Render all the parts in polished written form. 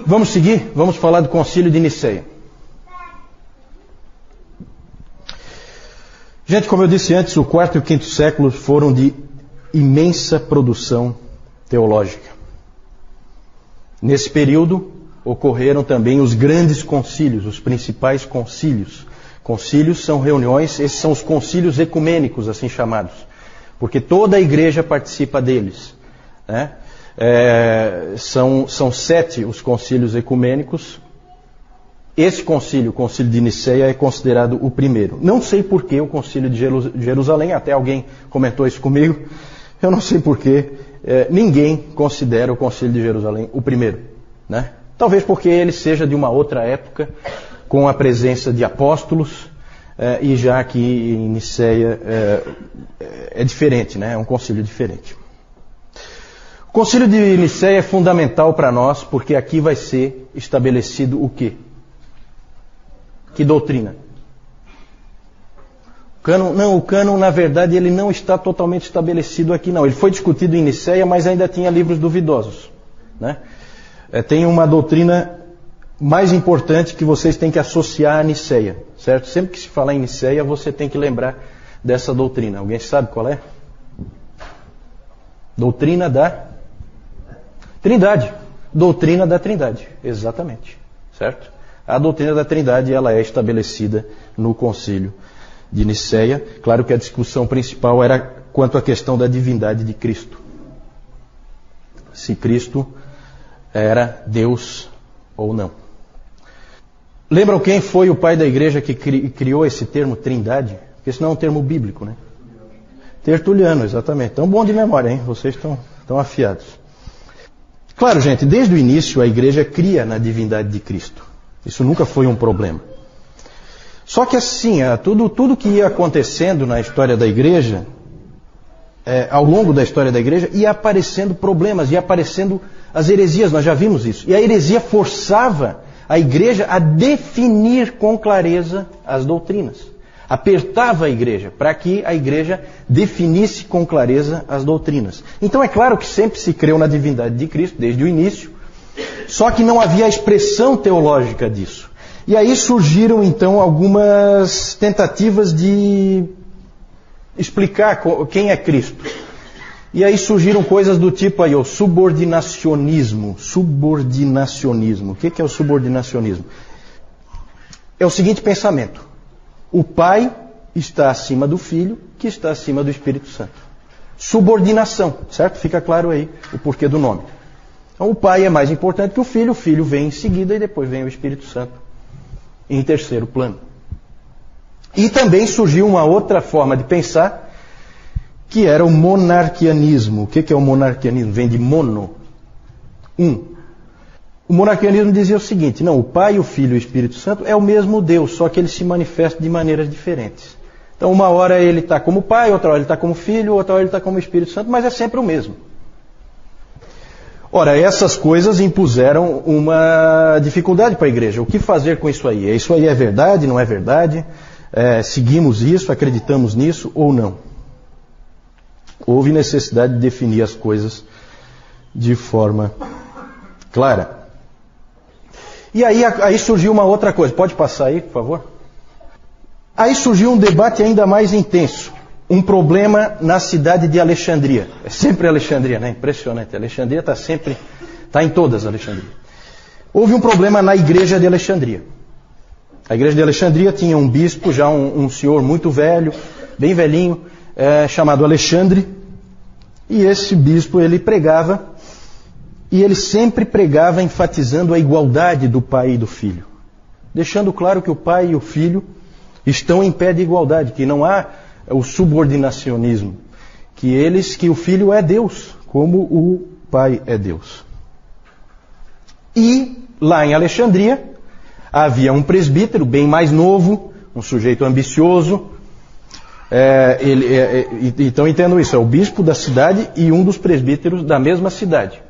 Vamos seguir? Vamos falar do Concílio de Nicéia. Gente, como eu disse antes, o quarto e o quinto século foram de imensa produção teológica. Nesse período ocorreram também os grandes concílios, os principais concílios. Concílios são reuniões, esses são os concílios ecumênicos, assim chamados, porque toda a igreja participa deles, né? São 7 os concílios ecumênicos. Esse concílio, o concílio de Nicéia, é considerado o primeiro. Não sei por que o concílio de Jerusalém, até alguém comentou isso comigo, eu não sei por que ninguém considera o concílio de Jerusalém o primeiro, né? Talvez porque ele seja de uma outra época, com a presença de apóstolos, e já que em Nicéia é diferente, né? É um concílio diferente. O concílio de Nicéia é fundamental para nós, porque aqui vai ser estabelecido o quê? Que doutrina? O cânon, na verdade, ele não está totalmente estabelecido aqui, não. Ele foi discutido em Nicéia, mas ainda tinha livros duvidosos, né? Tem uma doutrina mais importante que vocês têm que associar a Nicéia, certo? Sempre que se falar em Nicéia, você tem que lembrar dessa doutrina. Alguém sabe qual é? Doutrina da Trindade. Doutrina da Trindade, exatamente, certo? A doutrina da Trindade, ela é estabelecida no Concílio de Nicéia. Claro que a discussão principal era quanto à questão da divindade de Cristo. Se Cristo era Deus ou não. Lembram quem foi o pai da igreja que criou esse termo Trindade? Porque esse não é um termo bíblico, né? Tertuliano, exatamente. Tão bom de memória, hein? Vocês estão afiados. Claro, gente, desde o início a igreja cria na divindade de Cristo. Isso nunca foi um problema. Só que assim, tudo que ia acontecendo na história da igreja, ao longo da história da igreja, ia aparecendo problemas, ia aparecendo as heresias, nós já vimos isso. E a heresia forçava a igreja a definir com clareza as doutrinas. Apertava a igreja para que a igreja definisse com clareza as doutrinas. Então é claro que sempre se creu na divindade de Cristo, desde o início, só que não havia a expressão teológica disso. E aí surgiram então algumas tentativas de explicar quem é Cristo. E aí surgiram coisas do tipo aí, o subordinacionismo. Subordinacionismo. O que é o subordinacionismo? É o seguinte pensamento. O Pai está acima do Filho, que está acima do Espírito Santo. Subordinação, certo? Fica claro aí o porquê do nome. Então o Pai é mais importante que o Filho vem em seguida e depois vem o Espírito Santo em terceiro plano. E também surgiu uma outra forma de pensar, que era o monarquianismo. O que é o monarquianismo? Vem de mono, um. O monarquianismo dizia o seguinte: não, o Pai, o Filho e o Espírito Santo é o mesmo Deus, só que ele se manifesta de maneiras diferentes. Então uma hora ele está como Pai, outra hora ele está como Filho, outra hora ele está como Espírito Santo, mas é sempre o mesmo. Ora, essas coisas impuseram uma dificuldade para a igreja. O que fazer com isso aí? Isso aí é verdade, não é verdade? Seguimos isso, acreditamos nisso ou não? Houve necessidade de definir as coisas de forma clara. E aí surgiu uma outra coisa. Pode passar aí, por favor? Aí surgiu um debate ainda mais intenso. Um problema na cidade de Alexandria. É sempre Alexandria, né? Impressionante. Alexandria está em todas Alexandria. Houve um problema na igreja de Alexandria. A igreja de Alexandria tinha um bispo, já um senhor muito velho, bem velhinho, chamado Alexandre. E esse bispo, ele pregava, e ele sempre pregava enfatizando a igualdade do Pai e do Filho. Deixando claro que o Pai e o Filho estão em pé de igualdade, que não há o subordinacionismo, que o Filho é Deus, como o Pai é Deus. E lá em Alexandria havia um presbítero bem mais novo, um sujeito ambicioso. Então entendam isso, é o bispo da cidade e um dos presbíteros da mesma cidade.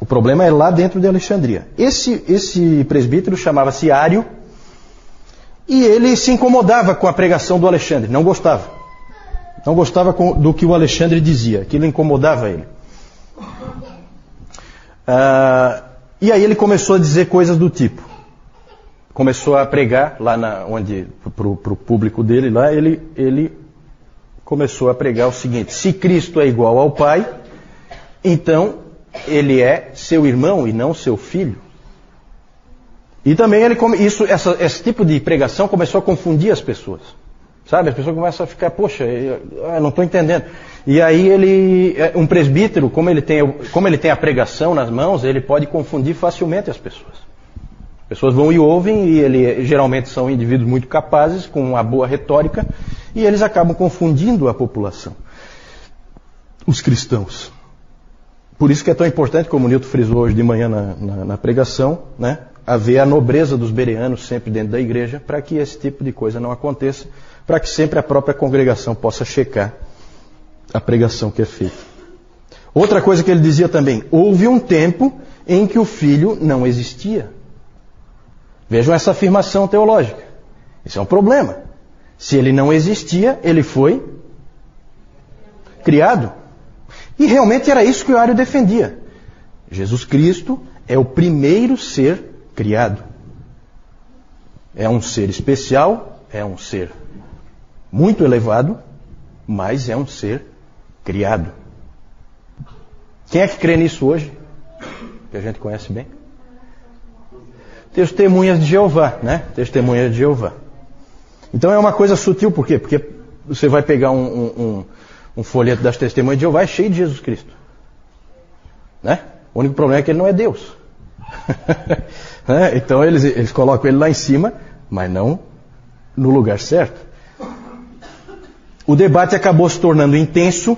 O problema é lá dentro de Alexandria. Esse presbítero chamava-se Ário, e ele se incomodava com a pregação do Alexandre, não gostava. Não gostava do que o Alexandre dizia, aquilo incomodava ele. E aí ele começou a dizer coisas do tipo. Começou a pregar lá para o público dele, lá ele começou a pregar o seguinte: se Cristo é igual ao Pai, então ele é seu irmão e não seu filho. E também esse tipo de pregação começou a confundir as pessoas. Sabe, as pessoas começam a ficar, poxa, eu não estou entendendo. E aí um presbítero, como ele tem a pregação nas mãos, ele pode confundir facilmente as pessoas. As pessoas vão e ouvem, e geralmente são indivíduos muito capazes, com uma boa retórica, e eles acabam confundindo a população, os cristãos. Por isso que é tão importante, como o Nilton frisou hoje de manhã na pregação, né, haver a nobreza dos bereanos sempre dentro da igreja, para que esse tipo de coisa não aconteça, para que sempre a própria congregação possa checar a pregação que é feita. Outra coisa que ele dizia também: houve um tempo em que o Filho não existia. Vejam essa afirmação teológica. Isso é um problema. Se ele não existia, ele foi criado. E realmente era isso que o Ario defendia. Jesus Cristo é o primeiro ser criado. É um ser especial, é um ser muito elevado, mas é um ser criado. Quem é que crê nisso hoje? Que a gente conhece bem? Testemunhas de Jeová, né? Testemunhas de Jeová. Então é uma coisa sutil, por quê? Porque você vai pegar um folheto das Testemunhas de Jeová, é cheio de Jesus Cristo. Né? O único problema é que ele não é Deus. Então eles colocam ele lá em cima, mas não no lugar certo. O debate acabou se tornando intenso.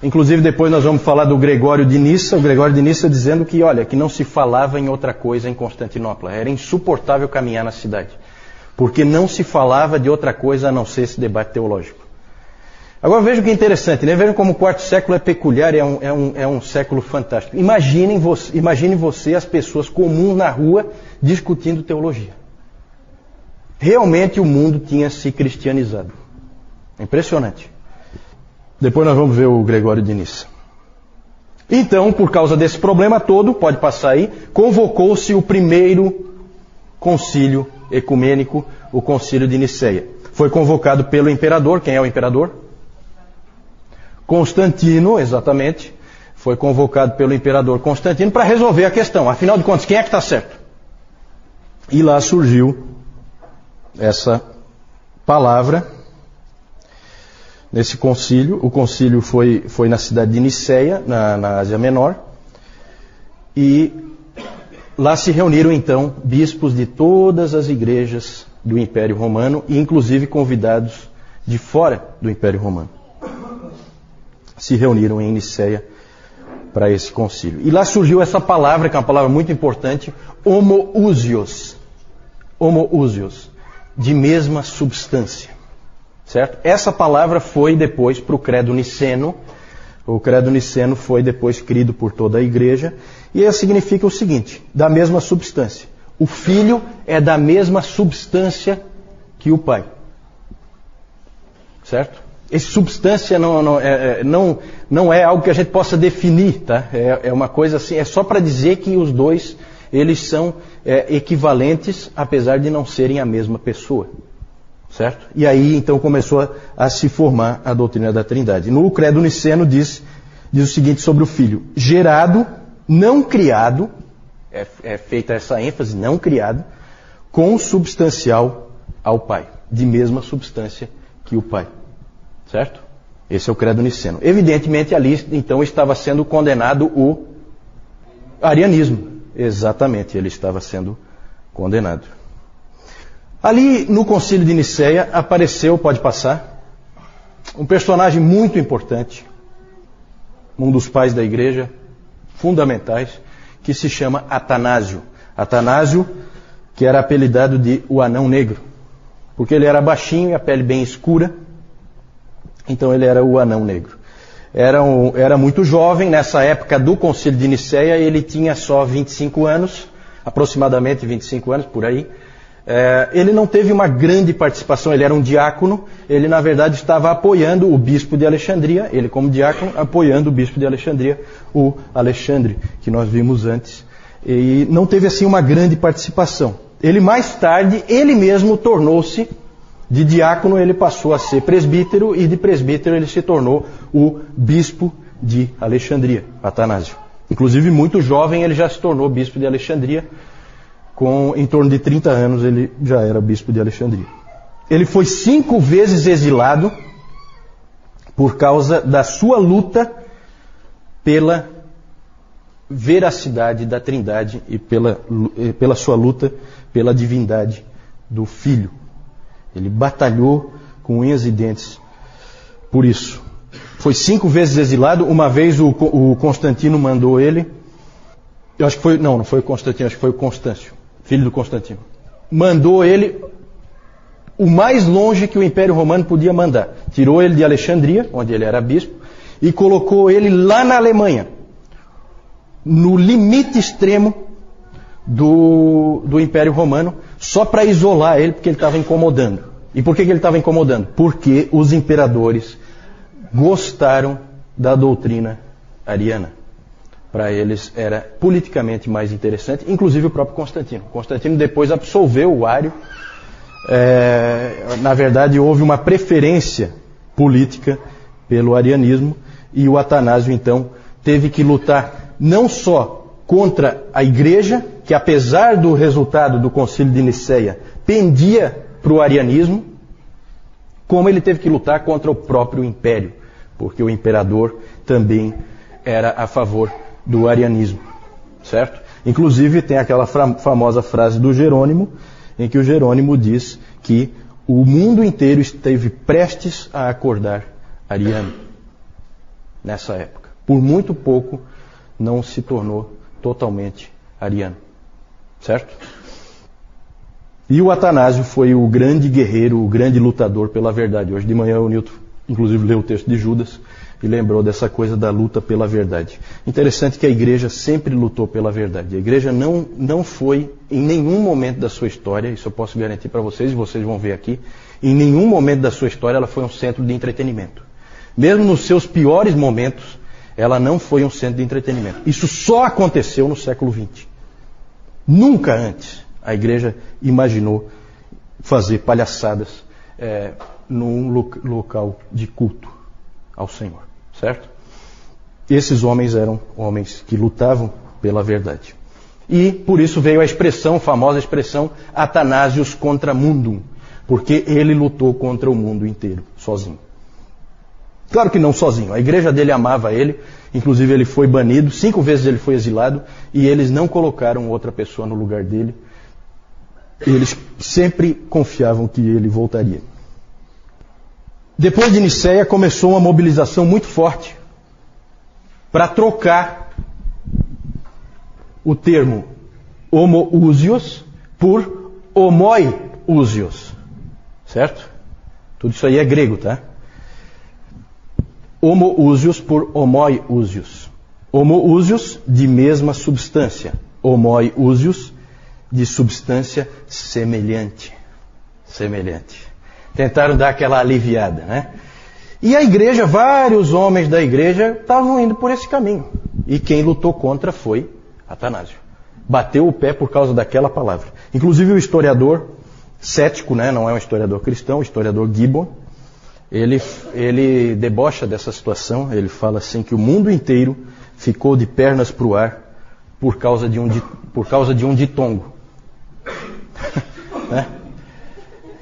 Inclusive depois nós vamos falar do Gregório de Nissa. O Gregório de Nissa dizendo que, olha, que não se falava em outra coisa em Constantinopla. Era insuportável caminhar na cidade, porque não se falava de outra coisa a não ser esse debate teológico. Agora vejam que interessante, né? Vejam como o quarto século é peculiar e é um século fantástico. Imagine você as pessoas comuns na rua discutindo teologia. Realmente o mundo tinha se cristianizado. Impressionante. Depois nós vamos ver o Gregório de Nissa. Então, por causa desse problema todo, pode passar aí, convocou-se o primeiro concílio ecumênico, o concílio de Niceia. Foi convocado pelo imperador. Quem é o imperador? Constantino, exatamente. Foi convocado pelo imperador Constantino para resolver a questão. Afinal de contas, quem é que está certo? E lá surgiu essa palavra nesse concílio. O concílio foi na cidade de Niceia, na Ásia Menor. E lá se reuniram então bispos de todas as igrejas do Império Romano, e inclusive convidados de fora do Império Romano. Se reuniram em Niceia para esse concílio. E lá surgiu essa palavra, que é uma palavra muito importante, homoousios. Homoousios, de mesma substância. Certo? Essa palavra foi depois para o credo niceno. O credo niceno foi depois crido por toda a igreja. E ela significa o seguinte: da mesma substância. O Filho é da mesma substância que o Pai. Certo? Essa substância não é algo que a gente possa definir, tá? É uma coisa assim, é só para dizer que os dois, eles são equivalentes, apesar de não serem a mesma pessoa. Certo? E aí então começou a se formar a doutrina da Trindade. No credo niceno diz o seguinte sobre o Filho: gerado, não criado, é feita essa ênfase, não criado, consubstancial ao Pai, de mesma substância que o Pai. Certo? Esse é o credo niceno. Evidentemente ali então estava sendo condenado o arianismo. Exatamente, ele estava sendo condenado. Ali no concílio de Niceia apareceu, pode passar, um personagem muito importante, um dos pais da igreja, fundamentais, que se chama Atanásio. Atanásio, que era apelidado de o Anão Negro, porque ele era baixinho e a pele bem escura, então ele era o Anão Negro. Era muito jovem, nessa época do concílio de Niceia, ele tinha só 25 anos, aproximadamente 25 anos, por aí. Ele não teve uma grande participação, ele era um diácono, ele na verdade estava apoiando o bispo de Alexandria, ele como diácono apoiando o bispo de Alexandria, o Alexandre, que nós vimos antes. e não teve assim uma grande participação. Ele mais tarde, ele mesmo tornou-se, de diácono ele passou a ser presbítero, e de presbítero ele se tornou o bispo de Alexandria, Atanásio. Inclusive muito jovem ele já se tornou bispo de Alexandria, em torno de 30 anos ele já era bispo de Alexandria. Ele foi 5 vezes exilado por causa da sua luta pela veracidade da Trindade e pela sua luta pela divindade do Filho. Ele batalhou com unhas e dentes por isso. Foi 5 vezes exilado. Uma vez o Constantino mandou ele, eu acho que foi, não foi o Constantino, acho que foi o Constâncio, filho do Constantino. Mandou ele o mais longe que o Império Romano podia mandar. Tirou ele de Alexandria, onde ele era bispo, e colocou ele lá na Alemanha, no limite extremo do Império Romano, só para isolar ele, porque ele estava incomodando. E por que ele estava incomodando? Porque os imperadores gostaram da doutrina ariana. Para eles era politicamente mais interessante, inclusive o próprio Constantino. Constantino depois absolveu o Ário. Na verdade, houve uma preferência política pelo arianismo, e o Atanásio, então, teve que lutar não só contra a igreja, que apesar do resultado do Concílio de Nicéia, pendia para o arianismo, como ele teve que lutar contra o próprio império, porque o imperador também era a favor do arianismo, certo? Inclusive tem aquela famosa frase do Jerônimo, em que o Jerônimo diz que o mundo inteiro esteve prestes a acordar ariano nessa época. Por muito pouco não se tornou totalmente ariano, certo? E o Atanásio foi o grande guerreiro, o grande lutador pela verdade. Hoje de manhã o Newton, inclusive, leu o texto de Judas e lembrou dessa coisa da luta pela verdade. Interessante que a igreja sempre lutou pela verdade. A igreja não foi, em nenhum momento da sua história, isso eu posso garantir para vocês, e vocês vão ver aqui, em nenhum momento da sua história ela foi um centro de entretenimento. Mesmo nos seus piores momentos, ela não foi um centro de entretenimento. Isso só aconteceu no século XX. Nunca antes a igreja imaginou fazer palhaçadas num local de culto ao Senhor, certo? Esses homens eram homens que lutavam pela verdade. E por isso veio a famosa expressão Athanasius contra mundum, porque ele lutou contra o mundo inteiro, sozinho. Claro que não sozinho, a igreja dele amava ele, inclusive ele foi banido, 5 vezes ele foi exilado, e eles não colocaram outra pessoa no lugar dele. Eles sempre confiavam que ele voltaria. Depois de Nicéia começou uma mobilização muito forte para trocar o termo homoousios por homoiousios, certo? Tudo isso aí é grego, tá? Homoousios por homoiousios. Homoousios de mesma substância, homoiousios de substância semelhante. Tentaram dar aquela aliviada, né? E a igreja, vários homens da igreja estavam indo por esse caminho. E quem lutou contra foi Atanásio. Bateu o pé por causa daquela palavra. Inclusive o historiador cético, né? Não é um historiador cristão, o historiador Gibbon, ele debocha dessa situação. Ele fala assim que o mundo inteiro ficou de pernas para o ar por causa de um ditongo. Né?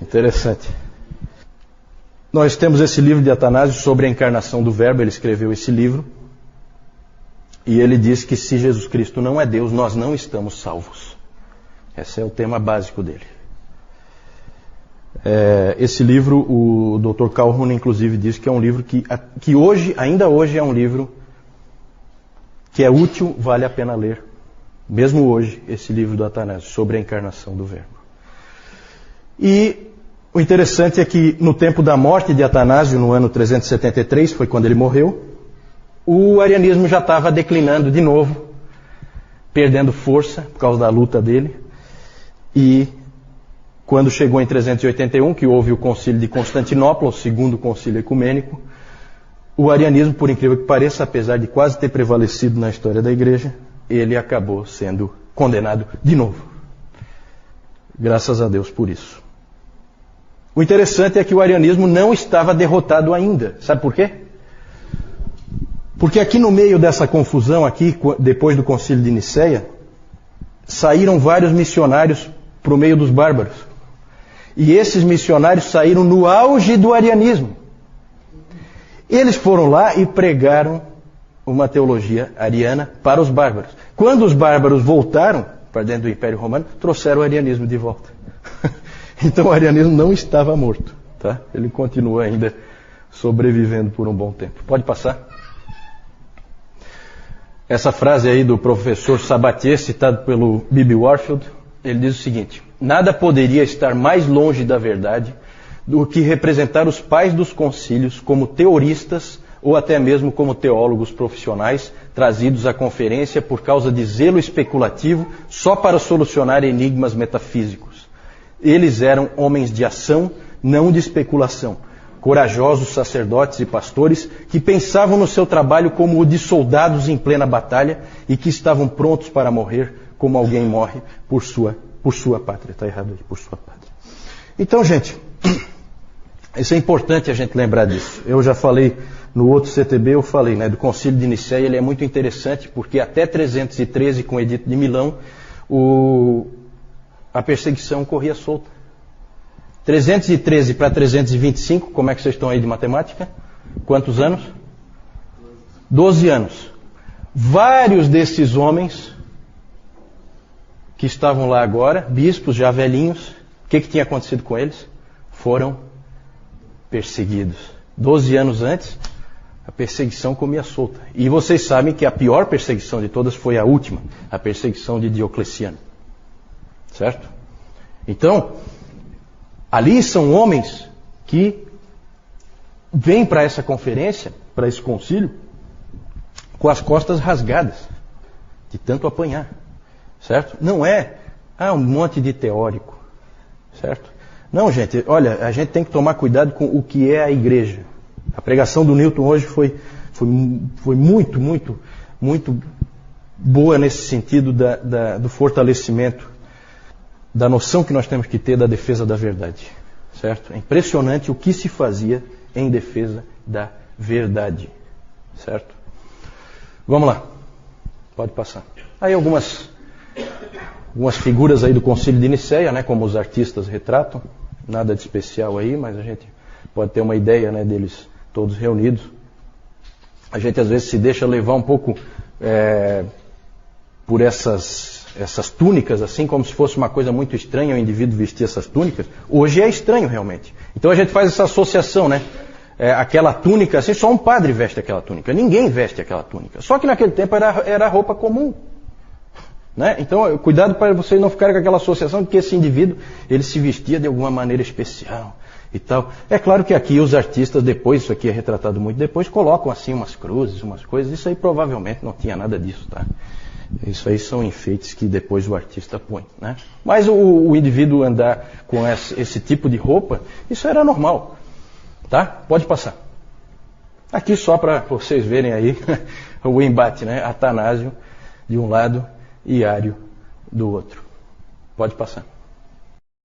Interessante. Nós temos esse livro de Atanásio sobre a encarnação do Verbo. Ele escreveu esse livro e ele diz que se Jesus Cristo não é Deus, nós não estamos salvos. Esse é o tema básico dele. Esse livro, o Dr. Calhoun inclusive diz que é um livro que hoje, ainda hoje é um livro que é útil, vale a pena ler. Mesmo hoje, esse livro do Atanásio, sobre a encarnação do Verbo. E o interessante é que no tempo da morte de Atanásio, no ano 373, foi quando ele morreu, o arianismo já estava declinando de novo, perdendo força por causa da luta dele. E quando chegou em 381, que houve o concílio de Constantinopla, o segundo concílio ecumênico, o arianismo, por incrível que pareça, apesar de quase ter prevalecido na história da igreja, ele acabou sendo condenado de novo. Graças a Deus por isso. O interessante é que o arianismo não estava derrotado ainda. Sabe por quê? Porque aqui no meio dessa confusão, aqui, depois do concílio de Nicéia, saíram vários missionários para o meio dos bárbaros. E esses missionários saíram no auge do arianismo. Eles foram lá e pregaram uma teologia ariana para os bárbaros. Quando os bárbaros voltaram para dentro do Império Romano, trouxeram o arianismo de volta. Então o arianismo não estava morto. Tá? Ele continua ainda sobrevivendo por um bom tempo. Pode passar. Essa frase aí do professor Sabatier, citado pelo Bibi Warfield, ele diz o seguinte: nada poderia estar mais longe da verdade do que representar os pais dos concílios como teoristas ou até mesmo como teólogos profissionais trazidos à conferência por causa de zelo especulativo só para solucionar enigmas metafísicos. Eles eram homens de ação, não de especulação. Corajosos sacerdotes e pastores que pensavam no seu trabalho como o de soldados em plena batalha e que estavam prontos para morrer como alguém morre por sua pátria. Está errado aí, por sua pátria. Então, gente, isso é importante a gente lembrar disso. Eu já falei no outro CTB, eu falei, né, do Concílio de Nicéia. Ele é muito interessante porque até 313, com o Edito de Milão, a perseguição corria solta. 313 para 325, como é que vocês estão aí de matemática? Quantos anos? 12 anos. Vários desses homens que estavam lá agora, bispos já velhinhos, o que tinha acontecido com eles? Foram perseguidos. 12 anos antes, a perseguição comia solta. E vocês sabem que a pior perseguição de todas foi a última, a perseguição de Diocleciano. Certo? Então, ali são homens que vêm para essa conferência, para esse concílio, com as costas rasgadas, de tanto apanhar. Certo? Não é um monte de teórico. Certo? Não, gente, olha, a gente tem que tomar cuidado com o que é a igreja. A pregação do Newton hoje foi muito, muito, muito boa nesse sentido do fortalecimento da noção que nós temos que ter da defesa da verdade. Certo? É impressionante o que se fazia em defesa da verdade. Certo? Vamos lá. Pode passar. Aí algumas figuras aí do Concílio de Nicéia, né, como os artistas retratam. Nada de especial aí, mas a gente pode ter uma ideia, né, deles todos reunidos. A gente às vezes se deixa levar um pouco por essas túnicas, assim como se fosse uma coisa muito estranha o indivíduo vestir essas túnicas. Hoje é estranho realmente. Então a gente faz essa associação, né? Aquela túnica, assim, só um padre veste aquela túnica. Ninguém veste aquela túnica. Só que naquele tempo era roupa comum. Né? Então, cuidado para vocês não ficarem com aquela associação de que esse indivíduo ele se vestia de alguma maneira especial e tal. É claro que aqui os artistas, depois, isso aqui é retratado muito depois, colocam assim umas cruzes, umas coisas. Isso aí provavelmente não tinha nada disso, tá? Isso aí são enfeites que depois o artista põe, né? Mas o indivíduo andar com esse tipo de roupa, isso era normal, tá? Pode passar. Aqui só para vocês verem aí o embate, né? Atanásio de um lado e Ário do outro. Pode passar.